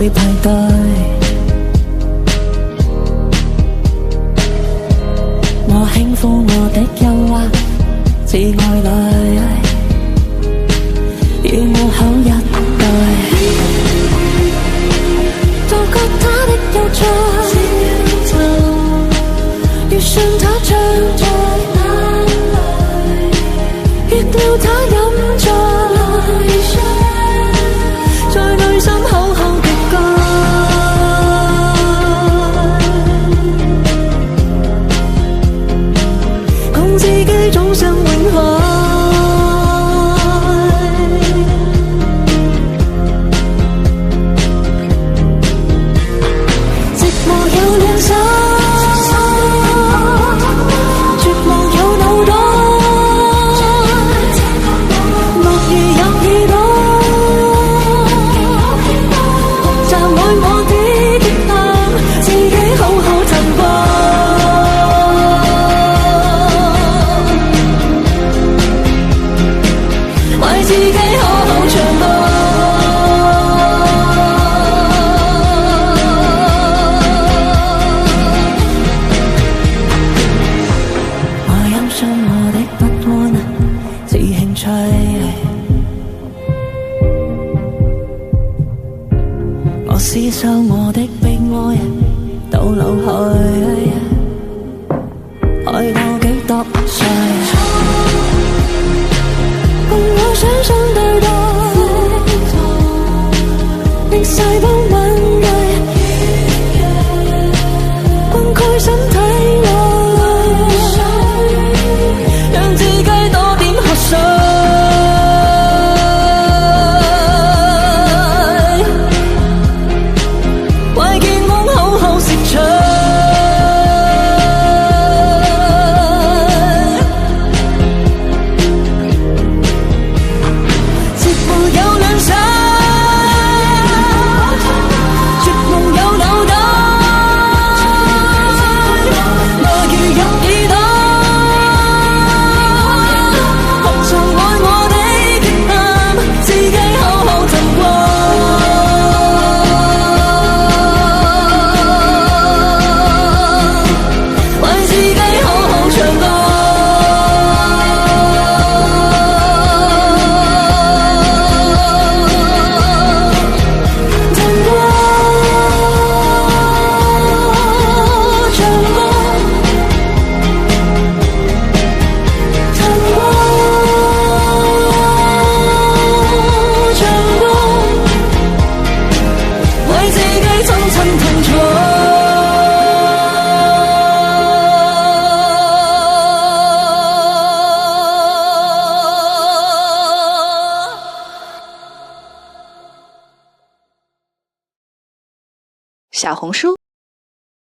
會排隊。我輕撫我的憂鬱，似愛侶，與我口一對，都覺他的有趣，越信他唱在眼淚，越料他飲醉，在內心好好的歌，共自己終生永恆。我撕收我的悲哀，倒流去，愛到幾多歲，共我雙雙對待，令細胞敏銳，灌溉身體內，讓自己多點喝水。小红书